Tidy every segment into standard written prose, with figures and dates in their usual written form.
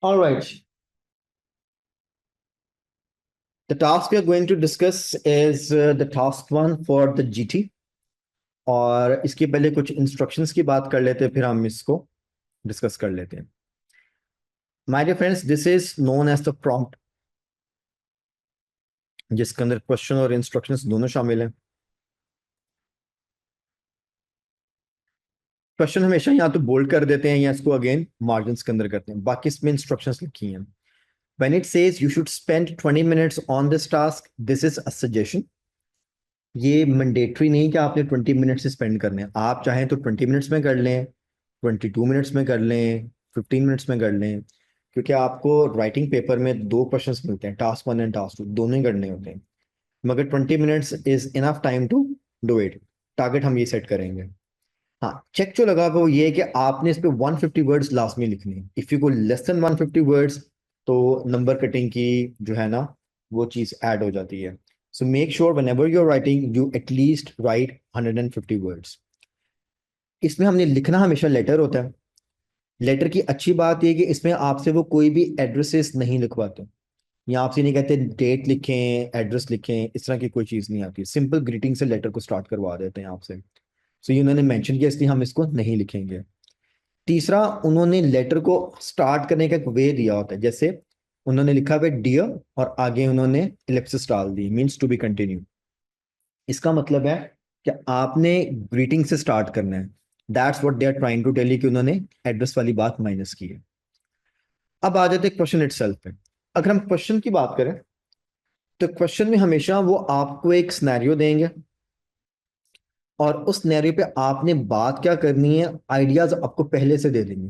All right. The task we are going to discuss is the task one for the GT. और इसके पहले कुछ instructions की बात कर लेते हैं, फिर हम इसको डिस्कस कर लेते हैं. My dear friends, this is known as the prompt, जिसके अंदर क्वेश्चन और इंस्ट्रक्शंस दोनों शामिल हैं. क्वेश्चन हमेशा या तो बोल्ड कर देते हैं या इसको अगेन मार्जिन्स के अंदर करते हैं. बाकी इसमें इंस्ट्रक्शंस लिखी हैं. When it says you should spend 20 minutes on this task, this is a suggestion. ये मैंडेटरी नहीं कि आपने 20 मिनट्स से स्पेंड करने हैं. आप चाहें तो 20 मिनट्स में कर लें, 22 मिनट्स में कर लें, 15 मिनट्स में कर लें, क्योंकि आपको राइटिंग पेपर में दो क्वेश्चंस मिलते हैं, task one and task two, दोनों ही करने होते हैं. मगर 20 minutes is enough time to do it. Target हम ये सेट करेंगे. हाँ, चेक जो लगा वो ये है कि आपने इस पे 150 वर्ड्स लास्ट में लिखने हैं. If you go less than 150 words तो नंबर कटिंग की जो है ना वो चीज ऐड हो जाती है. So make sure whenever you are writing you at least write 150 words. इसमें हमने लिखना हमेशा लेटर होता है. लेटर की अच्छी बात यह कि इसमें आपसे वो कोई भी एड्रेसेस नहीं लिखवाते. या आपसे नहीं कहते डेट लिखें, एड्रेस लिखें, इस तरह की कोई चीज़ नहीं आती. सिंपल ग्रीटिंग से लेटर को स्टार्ट करवा देते हैं आपसे. सो ये उन्होंने मेंशन किया, इसलिए हम इसको नहीं लिखेंगे. तीसरा, उन्होंने लेटर को स्टार्ट करने का एक वे दिया होता है. जैसे उन्होंने लिखा हुआ डियर और आगे उन्होंने इलिप्सिस डाल दी, मींस टू बी कंटिन्यू. इसका मतलब है कि आपने ग्रीटिंग से स्टार्ट करना है. That's what they are trying to tell you कि उन्होंने एड्रेस वाली बात माइनस की है. अब आ जाते हैं क्वेश्चन इटसेल्फ पे. अगर हम क्वेश्चन की बात करें तो क्वेश्चन में हमेशा वो आपको एक सिनेरियो देंगे और उस सिनेरियो पे आपने बात क्या करनी है आइडियाज आपको पहले से दे देंगे.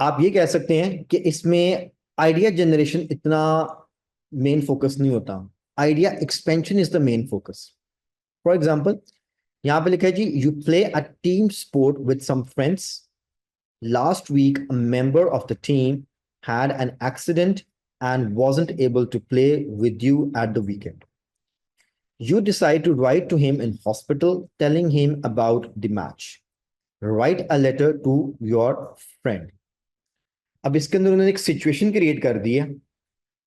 आप ये कह सकते हैं कि इसमें आइडिया जनरेशन इतना मेन फोकस नहीं होता. Idea expansion is the main focus. For example, यहां पे लिखा है जी, you play a team sport with some friends. Last week a member of the team had an accident and wasn't able to play with you at the weekend. You decide to write to him in hospital telling him about the match. Write a letter to your friend. अब इसके अंदर उन्होंने एक situation create कर दी है.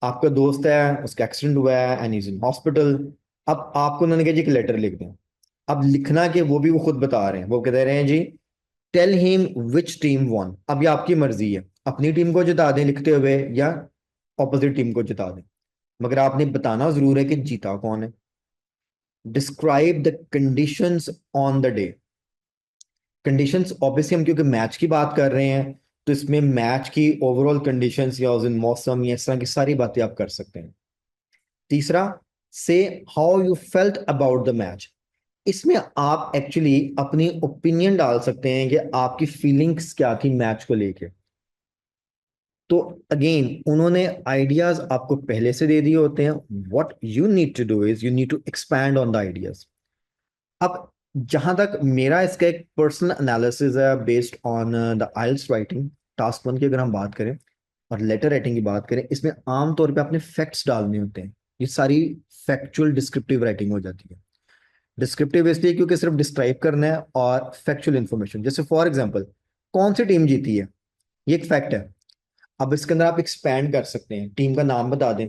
आपका दोस्त है, उसका एक्सीडेंट हुआ है एंड इज इन हॉस्पिटल. अब आपको उन्होंने कहा जी एक लेटर लिख दें. अब लिखना के वो भी वो खुद बता रहे हैं. वो कहते रहे हैं जी, tell him which team won. अब ये आपकी मर्जी है, अपनी टीम को जिता दें लिखते हुए या ऑपोजिट टीम को जिता दें, मगर आपने बताना जरूर है कि जीता कौन है. Describe the conditions on the day. Conditions obviously हम क्योंकि मैच की बात कर रहे हैं तो इसमें मैच की ओवरऑल कंडीशंस या उस दिन मौसम या इस तरह की सारी बातें आप कर सकते हैं. तीसरा, से how you felt about the match. इसमें आप एक्चुअली अपनी ओपिनियन डाल सकते हैं कि आपकी फीलिंग्स क्या थी मैच को लेके. तो अगेन उन्होंने आइडियाज आपको पहले से दे दिए होते हैं. What you need to do is you need to expand on the ideas. अब जहां तक मेरा इसका एक पर्सनल एनालिसिस है based on the IELTS writing, task one की अगर हम बात करें और लेटर राइटिंग की बात करें, इसमें आमतौर पे आपने फैक्ट्स डालने होते हैं. ये सारी फैक्चुअल डिस्क्रिप्टिव राइटिंग हो जाती है. डिस्क्रिप्टिव इसलिए क्योंकि सिर्फ डिस्क्राइब करना है, और फैक्चुअल इंफॉर्मेशन जैसे फॉर एग्जांपल कौन सी टीम जीती है, ये एक फैक्ट है. अब इसके अंदर आप एक्सपैंड कर सकते हैं, टीम का नाम बता दें,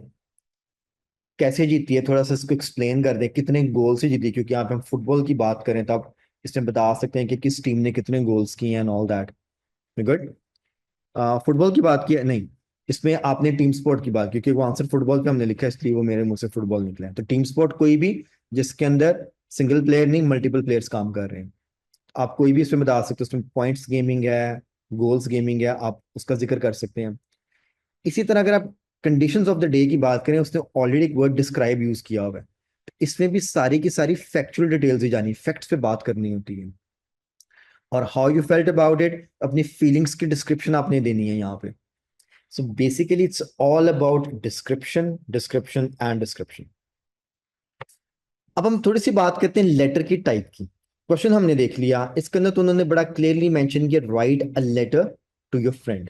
कैसे जीती है थोड़ा सा इसको एक्सप्लेन कर दें, कितने गोल से जीती है, क्योंकि यहाँ पे हम फुटबॉल की बात करें तो आप इसमें बता सकते हैं कि किस टीम ने कितने गोल्स किए and all that. Good. Football की बात की नहीं, इसमें आपने टीम स्पोर्ट की बात, क्योंकि वो आंसर फुटबॉल पे हमने लिखा है इसलिए वो मेरे मुंह से फुटबॉल निकला है. तो टीम स्पोर्ट कोई भी जिसके अंदर सिंगल प्लेयर नहीं मल्टीपल प्लेयर्स काम कर रहे हैं, आप कोई भी इसमें बता सकते हो. उसमें पॉइंट्स गेमिंग है, गोल्स गेमिंग है, आप उसका जिक्र कर सकते हैं. इसी तरह अगर आप कंडीशंस ऑफ द डे की बात करें, उसने ऑलरेडी एक वर्ड डिस्क्राइब यूज किया हुआ है. तो इसमें भी सारी की सारी फैक्चुअल डिटेल्स ही जानी, फैक्ट्स पे बात करनी होती है. और how you felt about it, अपनी फीलिंग्स की डिस्क्रिप्शन आपने देनी है यहाँ पे. So basically it's all about description, description and description. अब हम थोड़ी सी बात करते हैं लेटर की टाइप की. क्वेश्चन हमने देख लिया, इसके अंदर तो उन्होंने बड़ा क्लियरली मेंशन किया, write a letter to your friend.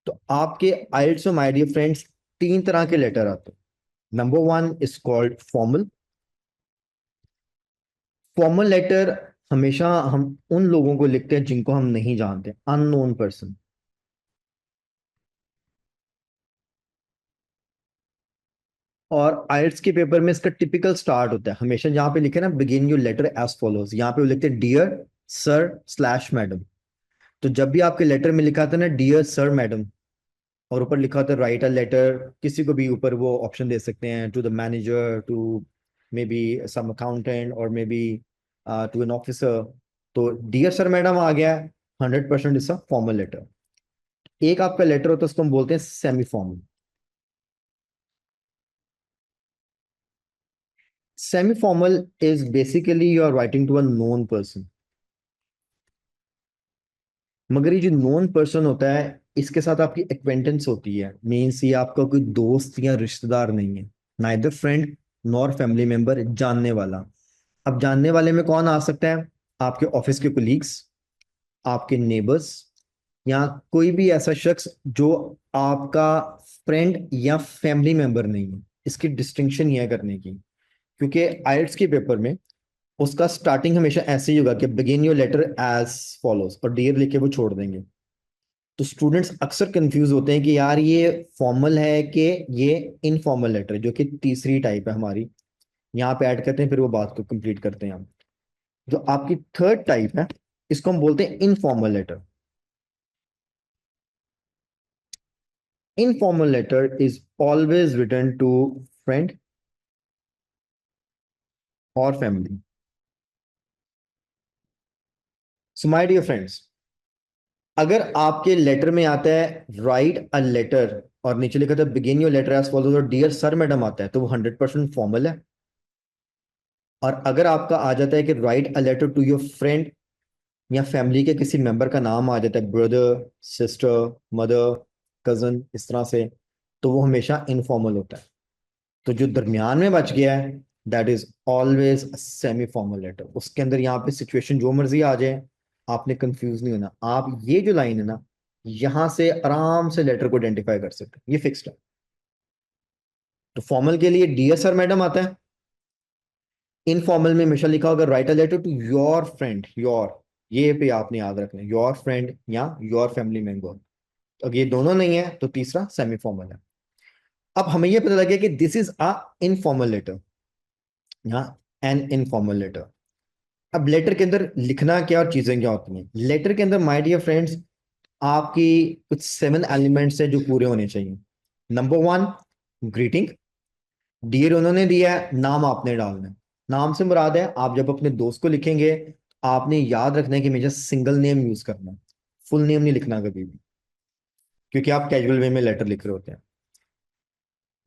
तो आपके आइल्स और माय डियर फ्रेंड्स, तीन तरह के लेटर आते हैं. Number one is called formal. Formal letter हमेशा हम उन लोगों को लिखते हैं जिनको हम नहीं जानते, अननोन पर्सन. और आइल्स के पेपर में इसका टिपिकल स्टार्ट होता है हमेशा, जहां पे लिखे ना begin your letter as follows, यहाँ पे वो लिखते हैं डियर सर स्लैश मैडम। तो जब भी आपके लेटर में लिखा था ना डियर सर मैडम, और ऊपर लिखा होता है राइट अ लेटर, किसी को भी ऊपर वो ऑप्शन दे सकते हैं, to the manager, to maybe some accountant, और maybe to an officer. तो डियर सर मैडम आ गया, 100% इज अ फॉर्मल लेटर। एक आपका लेटर होता है उसको हम बोलते हैं semi formal. Semi formal is basically you are writing to a known person. मगर ये जो नोन पर्सन होता है, इसके साथ आपकी एक्वेंटेंस होती है, मीन्स ये आपका कोई दोस्त या रिश्तेदार नहीं है, neither friend nor family member, जानने वाला। अब जानने वाले में कौन आ सकता है? आपके ऑफिस के कोलीग्स, आपके नेबर्स, या कोई भी ऐसा शख्स जो आपका फ्रेंड या फैमिली मेंबर नहीं है। इसकी डिस्टिंक्शन यह करने की, क्योंकि आइल्स के पेपर में उसका स्टार्टिंग हमेशा ऐसे ही होगा कि begin your letter as follows, और डियर लिख के वो छोड़ देंगे। तो स्टूडेंट्स अक्सर कंफ्यूज होते हैं कि यार ये फॉर्मल है कि ये इनफॉर्मल लेटर, जो कि तीसरी टाइप है हमारी, यहाँ पे ऐड करते हैं, फिर वो बात को कंप्लीट करते हैं हम। जो आपकी थर्ड टाइप है, इसको हम बोलते हैं informal letter. Informal letter is always written to friend और family. So my dear friends, अगर आपके लेटर में आता है राइट अ लेटर और नीचे लिखा था begin your letter as follows और डियर सर मैडम आता है, तो वो 100% फॉर्मल है। और अगर आपका आ जाता है कि write a letter to your friend या फैमिली के किसी मेंबर का नाम आ जाता है, ब्रदर, सिस्टर, मदर, कजन, इस तरह से, तो वो हमेशा इनफॉर्मल होता है। तो जो दरमियान में बच गया है, that is always semi formal letter. उसके अंदर यहाँ पे सिचुएशन जो मर्जी आ जाए, आपने कंफ्यूज नहीं होना। आप ये जो लाइन है ना, यहां से आराम से लेटर को आइडेंटिफाई कर सकते हैं, ये फिक्स्ड है। तो फॉर्मल के लिए डियर सर मैडम आता है, इनफॉर्मल में हमेशा लिखा होगा write a letter to your friend, your, ये पे आपने याद रखना है, योर फ्रेंड या योर फैमिली मेंबर। अगर ये दोनों नहीं है तो तीसरा सेमी फॉर्मल है। अब हमें ये पता लगे कि this is a informal letter, या एन इनफॉर्मल लेटर। अब लेटर के अंदर लिखना क्या और चीजें क्या होती हैं? लेटर के अंदर माय डियर फ्रेंड्स, आपकी कुछ 7 एलिमेंट्स है जो पूरे होने चाहिए। Number 1, greeting. डियर उन्होंने दिया है, नाम आपने डालना है। नाम से मुराद है, आप जब अपने दोस्त को लिखेंगे, आपने याद रखना है कि हमेशा सिंगल नेम यूज करना है, फुल नेम नहीं लिखना कभी भी, क्योंकि आप कैजुअल वे में लेटर लिख रहे होते हैं।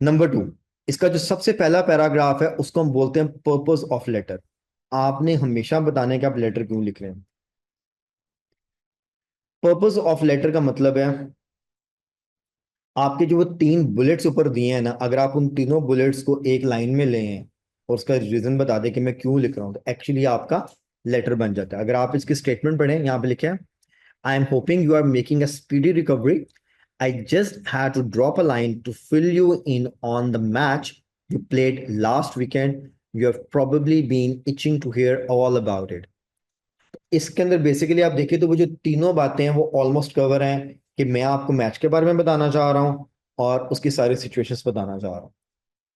नंबर 2, इसका जो सबसे पहला पैराग्राफ है उसको हम बोलते हैं पर्पस ऑफ लेटर। आपने हमेशा बताना है कि आप लेटर क्यों लिख रहे हैं। पर्पस ऑफ लेटर का मतलब है, आपके जो वो 3 बुलेट्स ऊपर दिए हैं ना, अगर आप उन तीनों बुलेट्स को एक लाइन में ले हैं और उसका रीजन बता दें कि मैं क्यों लिख रहा हूँ, तो एक्चुअली आपका लेटर बन जाता है। अगर आप इसकी स्टेटमेंट पढ़ें, यहाँ पे लिखे हैं, I am hoping you are making a speedy recovery. I just had to drop a line to fill you in on the match you played last weekend. You have probably been itching to hear all about it. इसके अंदर basically आप देखिए तो वो जो तीनों बातें हैं वो ऑलमोस्ट कवर हैं, कि मैं आपको मैच के बारे में बताना चाह रहा हूँ और उसकी सारी सिचुएशंस बताना चाह रहा हूँ।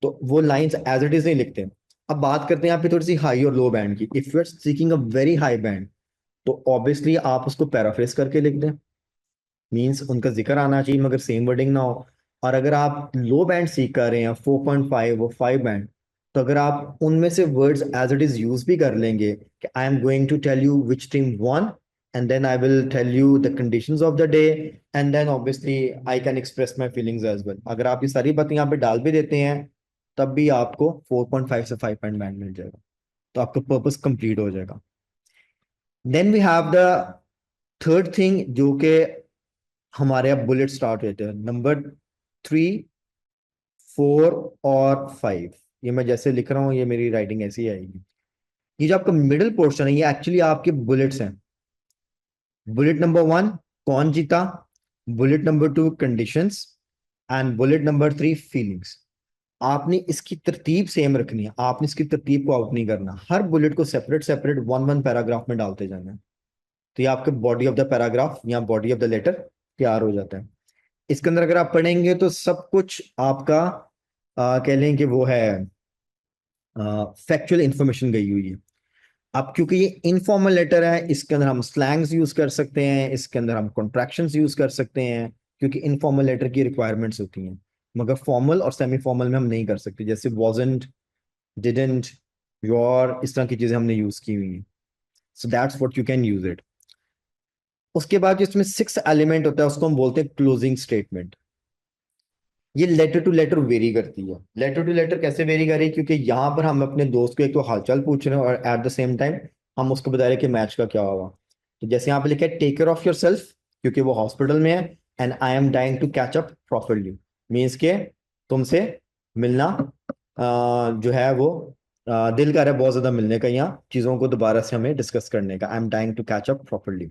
तो वो लाइंस एज इट इज नहीं लिखते। अब बात करते हैं यहाँ पे थोड़ी सी हाई और लो बैंड की। If you are seeking a very high band, तो ऑब्वियसली आप उसको पैराफ्रेज करके लिख दें, मीन्स उनका जिक्र आना चाहिए मगर सेम वर्डिंग ना हो। और अगर आप लो बैंड सीख कर रहे हैं 4.5 और 5 बैंड, तो अगर आप उनमें से words as it is use भी कर लेंगे कि I am going to tell you which team won, and then I will tell you the conditions of the day, and then obviously I can express my feelings as well. अगर आप ये सारी बातें यहाँ पे डाल भी देते हैं, तब भी आपको 4.5 से 5 बैंड मिल जाएगा, तो आपका पर्पस कंप्लीट हो जाएगा। Then we have the third thing, जो कि हमारे अब बुलेट स्टार्ट होते हैं, नंबर 3, 4 और 5। ये मैं जैसे लिख रहा हूँ, ये मेरी राइटिंग ऐसी आएगी। ये जो आपका मिडिल पोर्शन है, ये एक्चुअली आपके बुलेट्स हैं। बुलेट नंबर 1, कौन जीता। Bullet number 2, conditions. And bullet number 3, feelings. आपने इसकी तरतीब सेम रखनी है, आपने इसकी तरतीब को आउट नहीं करना। हर बुलेट को separate separate one one paragraph में डालते जाना है। तो ये आपके बॉडी ऑफ द पैराग्राफ या बॉडी ऑफ द लेटर तैयार हो जाता है। इसके अंदर अगर आप पढ़ेंगे तो सब कुछ आपका कह लें कि वो है फैक्चुअल इंफॉर्मेशन गई हुई है। अब क्योंकि ये इनफॉर्मल लेटर है, इसके अंदर हम स्लैंग्स यूज कर सकते हैं, इसके अंदर हम कॉन्ट्रैक्शंस यूज कर सकते हैं, क्योंकि इनफॉर्मल लेटर की रिक्वायरमेंट्स होती हैं, मगर फॉर्मल और सेमी फॉर्मल में हम नहीं कर सकते, जैसे wasn't, didn't, your, इस तरह की चीजें हमने यूज की हुई हैं। So that's what you can use it. उसके बाद जो इसमें सिक्स एलिमेंट होता है उसको हम बोलते हैं क्लोजिंग स्टेटमेंट। ये लेटर टू लेटर वेरी करती है। लेटर टू लेटर कैसे वेरी कर रही है? क्योंकि यहाँ पर हम अपने दोस्त को एक तो हालचाल पूछ रहे हैं और एट द सेम टाइम हम उसको बता रहे हैं कि मैच का क्या हुआ। तो जैसे यहाँ पे लिखा है take care of yourself, क्योंकि वो हॉस्पिटल में है, and I am dying to catch up properly, means के तुमसे मिलना जो है वो दिल कर रहा है बहुत ज्यादा मिलने का, यहाँ चीजों को दोबारा से हमें डिस्कस करने का। I am dying to catch up properly.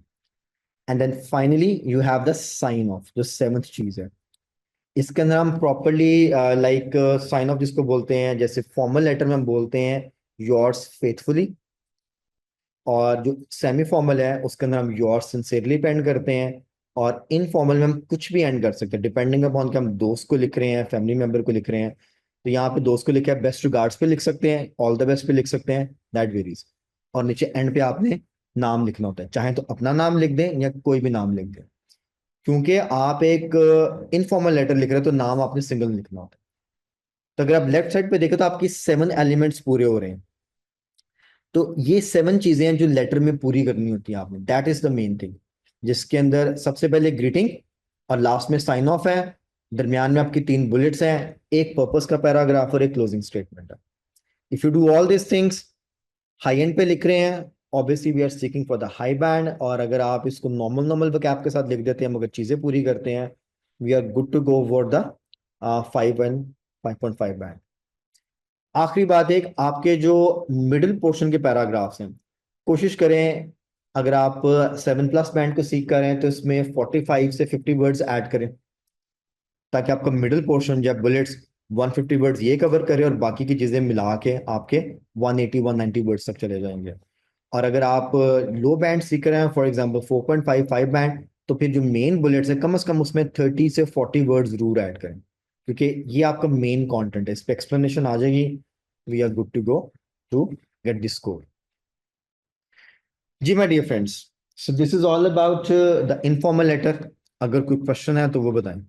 And then finally you have the sign off, जो सेवंथ चीज है। इसके अंदर हम प्रॉपरली लाइक साइन ऑफ जिसको बोलते हैं, जैसे फॉर्मल लेटर में हम बोलते हैं योर्स फेथफुली, और जो सेमी फॉर्मल है उसके अंदर हम योर्स सिंसियरली पे एंड करते हैं, और इनफॉर्मल में हम कुछ भी एंड कर सकते हैं डिपेंडिंग अपॉन कि हम दोस्त को लिख रहे हैं, फैमिली मेंबर को लिख रहे हैं। तो यहाँ पे दोस्त को लिखा है बेस्ट रिगार्ड्स पे लिख सकते हैं, ऑल द बेस्ट पे लिख सकते हैं, दैट वेरीज। और नीचे एंड पे आपने नाम लिखना होता है, चाहे तो अपना नाम लिख दें या कोई भी नाम लिख दें, क्योंकि आप एक इनफॉर्मल लेटर लिख रहे हो तो नाम आपने सिंगल लिखना होता है। तो अगर आप लेफ्ट साइड पे देखें तो आपकी 7 एलिमेंट्स पूरे हो रहे हैं। तो ये 7 चीजें हैं जो लेटर में पूरी करनी होती है आपने, that is the main thing, जिसके अंदर सबसे पहले ग्रीटिंग, और लास्ट में साइन ऑफ है, दरमियान में आपकी 3 बुलेट्स हैं, एक पर्पस का पैराग्राफ और एक क्लोजिंग स्टेटमेंट है। If you do all this things, high end पे लिख रहे हैं, obviously we are seeking for the high band, और अगर आप इसको नॉर्मल नॉर्मल वोकैब के साथ लिख देते हैं मगर चीजें पूरी करते हैं, we are good to go for the 5 and 5.5 band. आखिरी बात, एक आपके जो मिडिल पोर्शन के पैराग्राफ्स हैं, कोशिश करें अगर आप 7+ बैंड को सीख कर रहे हैं तो इसमें 45 से 50 वर्ड्स ऐड करें, ताकि आपका मिडिल पोर्शन या बुलेट्स 150 वर्ड्स ये कवर करे और बाकी की चीजें मिला के आपके 180 190 वर्ड्स तक चले जाएंगे। और अगर आप लो बैंड सीख रहे हैं, फॉर एग्जांपल 4.55 बैंड, तो फिर जो मेन बुलेट्स है कम से कम उसमें 30 से 40 वर्ड जरूर ऐड करें, क्योंकि ये आपका मेन कंटेंट है, इस पे एक्सप्लेनेशन आ जाएगी। We are good to go to get this score. जी my dear friends, so this is all about the informal letter. अगर कोई क्वेश्चन है तो वो बताएं।